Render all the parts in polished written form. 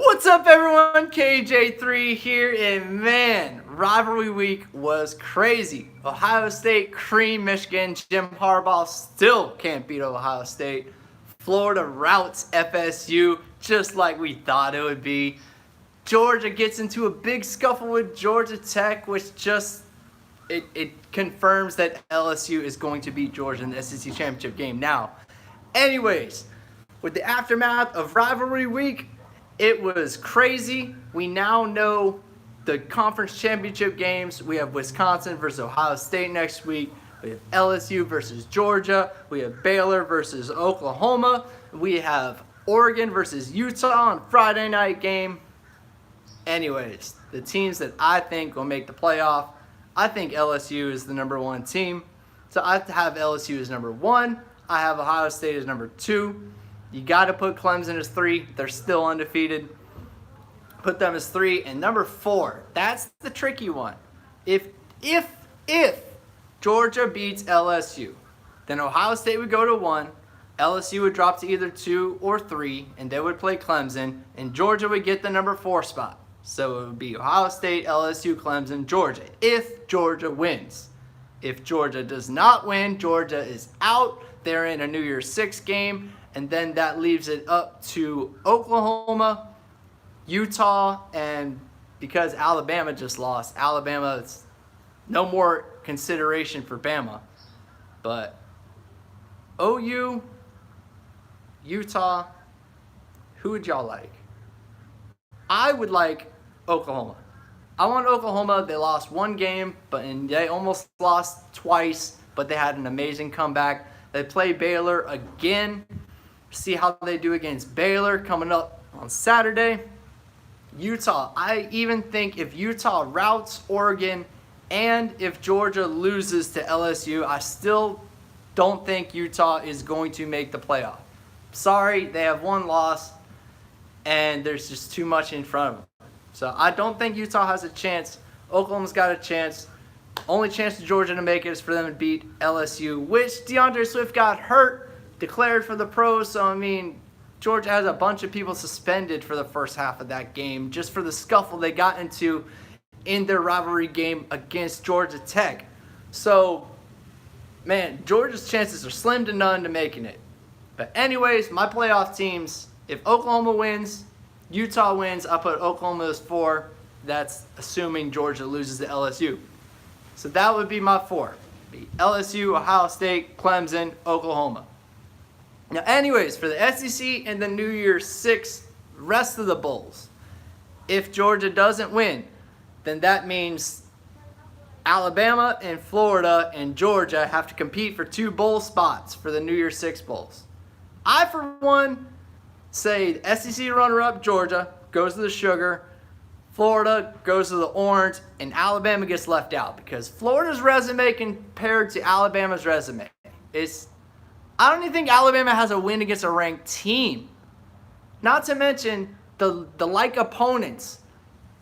What's up, everyone? KJ3 here, and man, rivalry week was crazy. Ohio State creamed Michigan. Jim Harbaugh still can't beat Ohio State. Florida routs FSU just like we thought it would be. Georgia gets into a big scuffle with Georgia Tech, which just it confirms that LSU is going to beat Georgia in the SEC championship game. Now, anyways, with the aftermath of rivalry week, it was crazy. We now know the conference championship games. We have Wisconsin versus Ohio State next week. We have LSU versus Georgia. We have Baylor versus Oklahoma. We have Oregon versus Utah on Friday night game. Anyways, the teams that I think will make the playoff, I think LSU is the number one team. So I have LSU as number one. I have Ohio State as number two. You got to put Clemson as 3. They're still undefeated. Put them as 3. And number 4, that's the tricky one. If Georgia beats LSU, then Ohio State would go to 1. LSU would drop to either 2 or 3, and they would play Clemson, and Georgia would get the number 4 spot. So it would be Ohio State, LSU, Clemson, Georgia, if Georgia wins. If Georgia does not win, Georgia is out. They're in a New Year's 6 game. And then that leaves it up to Oklahoma, Utah, and because Alabama just lost, Alabama is no more consideration for Bama. But OU, Utah, who would y'all like? I would like Oklahoma. I want Oklahoma. They lost 1 game, and they almost lost twice, but they had an amazing comeback. They play Baylor again. See how they do against Baylor coming up on Saturday. Utah, I even think if Utah routs Oregon and if Georgia loses to LSU, I still don't think Utah is going to make the playoff. Sorry, they have 1 loss and there's just too much in front of them. So I don't think Utah has a chance. Oklahoma's got a chance. Only chance to Georgia to make it is for them to beat LSU, which DeAndre Swift got hurt. Declared for the pros, so I mean, Georgia has a bunch of people suspended for the first half of that game just for the scuffle they got into in their rivalry game against Georgia Tech. So, man, Georgia's chances are slim to none to making it. But anyways, my playoff teams, if Oklahoma wins, Utah wins, I put Oklahoma as 4. That's assuming Georgia loses to LSU. So that would be my 4. Be LSU, Ohio State, Clemson, Oklahoma. Now, anyways, for the SEC and the New Year's 6 rest of the bowls, if Georgia doesn't win, then that means Alabama and Florida and Georgia have to compete for 2 bowl spots for the New Year's 6 bowls. I, for one, say SEC runner-up Georgia goes to the sugar, Florida goes to the orange, and Alabama gets left out because Florida's resume compared to Alabama's resume is... I don't even think Alabama has a win against a ranked team. Not to mention the like opponents.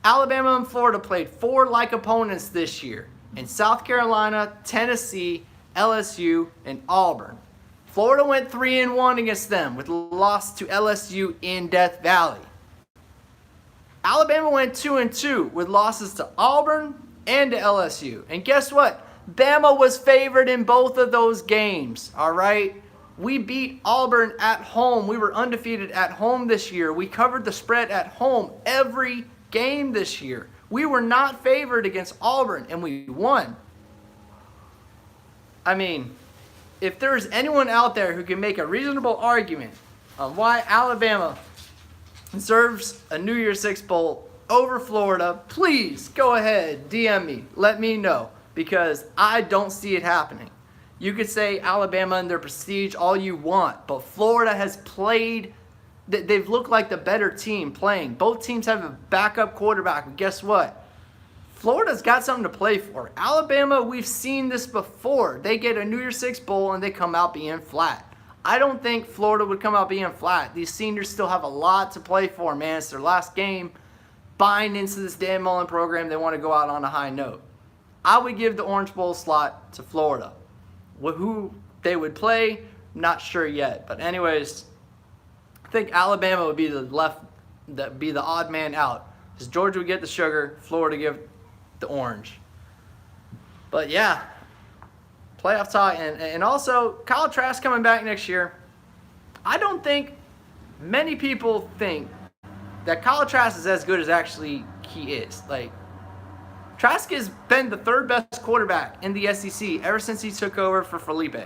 Alabama and Florida played 4 like opponents this year in South Carolina, Tennessee, LSU, and Auburn. Florida went 3-1 against them with a loss to LSU in Death Valley. Alabama went 2-2 with losses to Auburn and to LSU. And guess what? Bama was favored in both of those games, all right? We beat Auburn at home. We were undefeated at home this year. We covered the spread at home every game this year. We were not favored against Auburn, and we won. I mean, if there's anyone out there who can make a reasonable argument on why Alabama deserves a New Year's 6 bowl over Florida, please go ahead, DM me. Let me know, because I don't see it happening. You could say Alabama and their prestige all you want, but Florida has played, they've looked like the better team playing. Both teams have a backup quarterback, but guess what? Florida's got something to play for. Alabama, we've seen this before. They get a New Year's 6 bowl and they come out being flat. I don't think Florida would come out being flat. These seniors still have a lot to play for, man. It's their last game. Buying into this Dan Mullen program, they want to go out on a high note. I would give the Orange Bowl slot to Florida. Who they would play, not sure yet. But anyways, I think Alabama would be the be the odd man out. Because Georgia would get the sugar, Florida give the orange. But yeah, playoff talk, and also Kyle Trask coming back next year. I don't think many people think that Kyle Trask is as good as actually he is. Like, Trask has been the third best quarterback in the SEC ever since he took over for Felipe.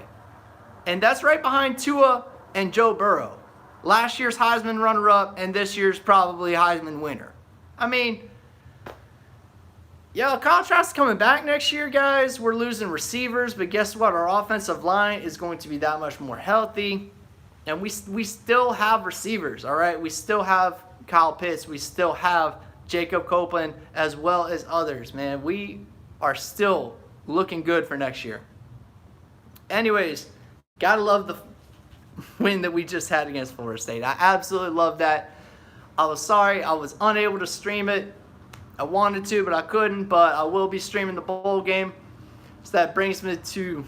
And that's right behind Tua and Joe Burrow. Last year's Heisman runner-up and this year's probably Heisman winner. I mean, Kyle Trask is coming back next year, guys. We're losing receivers, but guess what? Our offensive line is going to be that much more healthy. And we still have receivers, all right? We still have Kyle Pitts. We still have Jacob Copeland, as well as others, man. We are still looking good for next year. Anyways, gotta love the win that we just had against Florida State. I absolutely love that. I was sorry I was unable to stream it. I wanted to, but I couldn't. But I will be streaming the bowl game. So that brings me to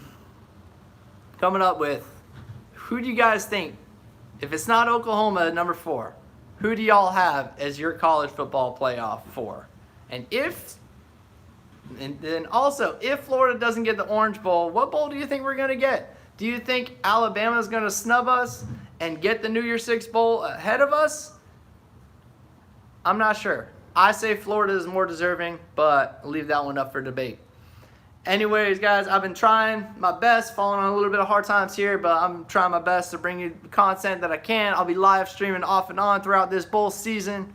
coming up with, who do you guys think, if it's not Oklahoma at number 4, who do y'all have as your college football playoff 4? And then also, if Florida doesn't get the Orange Bowl, what bowl do you think we're going to get? Do you think Alabama's going to snub us and get the NY6 Bowl ahead of us? I'm not sure. I say Florida is more deserving, but I'll leave that one up for debate. Anyways, guys, I've been trying my best, falling on a little bit of hard times here, but I'm trying my best to bring you the content that I can. I'll be live streaming off and on throughout this bowl season.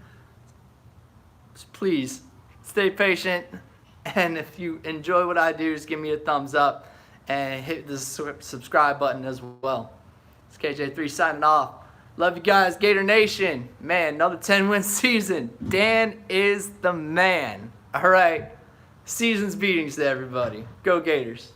Just please stay patient, and if you enjoy what I do, just give me a thumbs up and hit the subscribe button as well. It's KJ3 signing off. Love you guys, Gator Nation. Man, another 10-win season. Dan is the man. All right. Season's beatings to everybody. Go Gators.